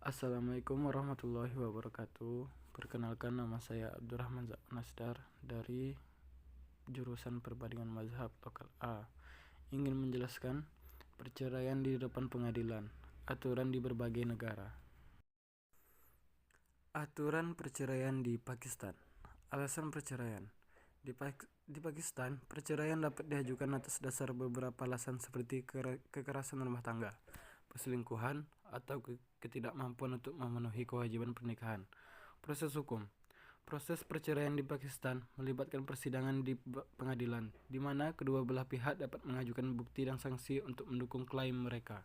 Assalamualaikum warahmatullahi wabarakatuh. Perkenalkan, nama saya Abdurrahman Nasdar dari jurusan Perbandingan Mazhab Lokal A. Ingin menjelaskan perceraian di depan pengadilan, aturan di berbagai negara. Aturan perceraian di Pakistan. Alasan perceraian. Di Pakistan, perceraian dapat diajukan atas dasar beberapa alasan seperti kekerasan rumah tangga, perselingkuhan, atau ketidakmampuan untuk memenuhi kewajiban pernikahan. Proses hukum. Proses perceraian di Pakistan melibatkan persidangan di pengadilan, di mana kedua belah pihak dapat mengajukan bukti dan sanksi untuk mendukung klaim mereka.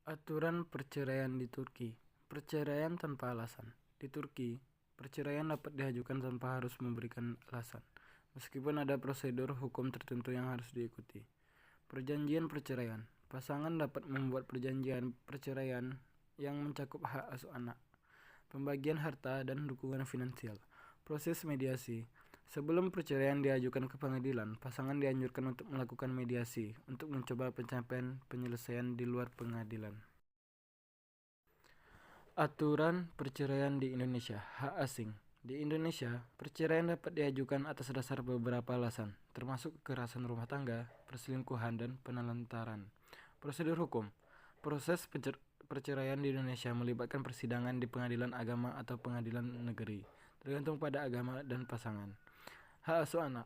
Aturan perceraian di Turki. Perceraian tanpa alasan. Di Turki, perceraian dapat diajukan tanpa harus memberikan alasan, meskipun ada prosedur hukum tertentu yang harus diikuti. Perjanjian perceraian. Pasangan dapat membuat perjanjian perceraian yang mencakup hak asuh anak, pembagian harta, dan dukungan finansial. Proses mediasi. Sebelum perceraian diajukan ke pengadilan, pasangan dianjurkan untuk melakukan mediasi untuk mencoba pencapaian penyelesaian di luar pengadilan. Aturan perceraian di Indonesia. Hak asing. Di Indonesia, perceraian dapat diajukan atas dasar beberapa alasan, termasuk kekerasan rumah tangga, perselingkuhan, dan penelantaran. Prosedur hukum. Proses perceraian di Indonesia melibatkan persidangan di pengadilan agama atau pengadilan negeri, tergantung pada agama dan pasangan. Hak asuh anak.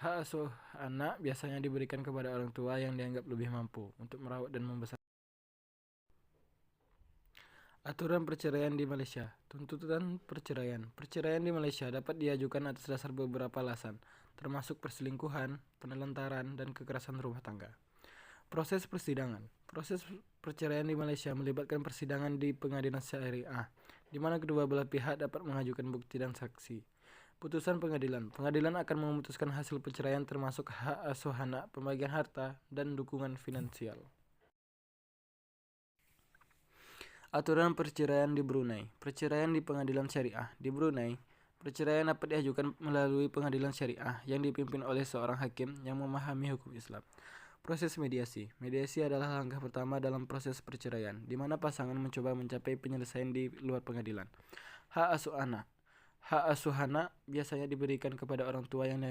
Hak asuh anak biasanya diberikan kepada orang tua yang dianggap lebih mampu untuk merawat dan membesarkan. Aturan perceraian di Malaysia. Tuntutan perceraian. Perceraian di Malaysia dapat diajukan atas dasar beberapa alasan, termasuk perselingkuhan, penelantaran, dan kekerasan rumah tangga. Proses persidangan. Proses perceraian di Malaysia melibatkan persidangan di pengadilan syariah, di mana kedua belah pihak dapat mengajukan bukti dan saksi. Putusan pengadilan. Pengadilan akan memutuskan hasil perceraian termasuk hak asuh anak, pembagian harta, dan dukungan finansial. Aturan perceraian di Brunei. Perceraian di pengadilan syariah. Di Brunei, perceraian dapat diajukan melalui pengadilan syariah yang dipimpin oleh seorang hakim yang memahami hukum Islam. Proses mediasi. Mediasi adalah langkah pertama dalam proses perceraian, di mana pasangan mencoba mencapai penyelesaian di luar pengadilan. Hak asuh anak. Hak asuh anak biasanya diberikan kepada orang tua yang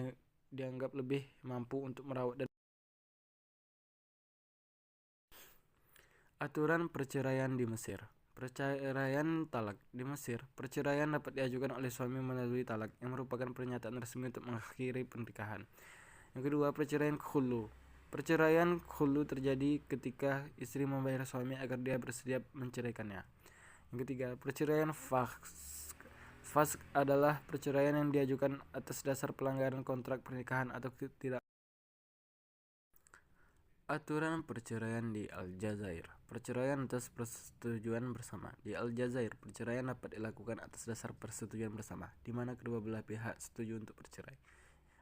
dianggap lebih mampu untuk merawat dan. Aturan perceraian di Mesir. Perceraian talak. Di Mesir, perceraian dapat diajukan oleh suami melalui talak, yang merupakan pernyataan resmi untuk mengakhiri pernikahan. Yang kedua, perceraian khulu. Perceraian khulu terjadi ketika istri membayar suami agar dia bersedia menceraikannya. Yang ketiga, perceraian fasq. Fasq adalah perceraian yang diajukan atas dasar pelanggaran kontrak pernikahan atau tidak. Aturan perceraian di Aljazair. Perceraian atas persetujuan bersama. Di Aljazair, perceraian dapat dilakukan atas dasar persetujuan bersama, di mana kedua belah pihak setuju untuk bercerai.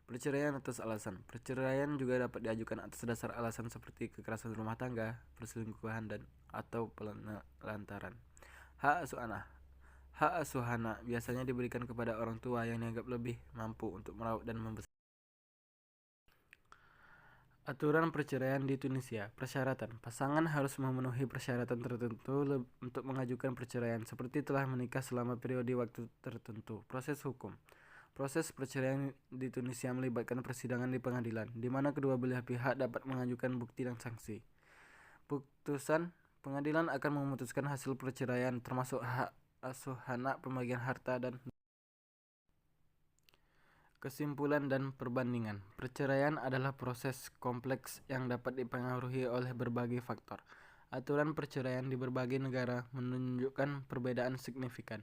Perceraian atas alasan. Perceraian juga dapat diajukan atas dasar alasan seperti kekerasan rumah tangga, perselingkuhan, dan atau penelantaran. Hak asuh anak. Hak asuh anak biasanya diberikan kepada orang tua yang dianggap lebih mampu untuk merawat dan membesarkan. Aturan perceraian di Tunisia. Persyaratan. Pasangan harus memenuhi persyaratan tertentu untuk mengajukan perceraian, seperti telah menikah selama periode waktu tertentu. Proses hukum. Proses perceraian di Tunisia melibatkan persidangan di pengadilan, di mana kedua belah pihak dapat mengajukan bukti dan sanksi. Putusan. Pengadilan akan memutuskan hasil perceraian, termasuk hak asuh anak, pembagian harta, dan. Kesimpulan dan perbandingan. Perceraian adalah proses kompleks yang dapat dipengaruhi oleh berbagai faktor. Aturan perceraian di berbagai negara menunjukkan perbedaan signifikan.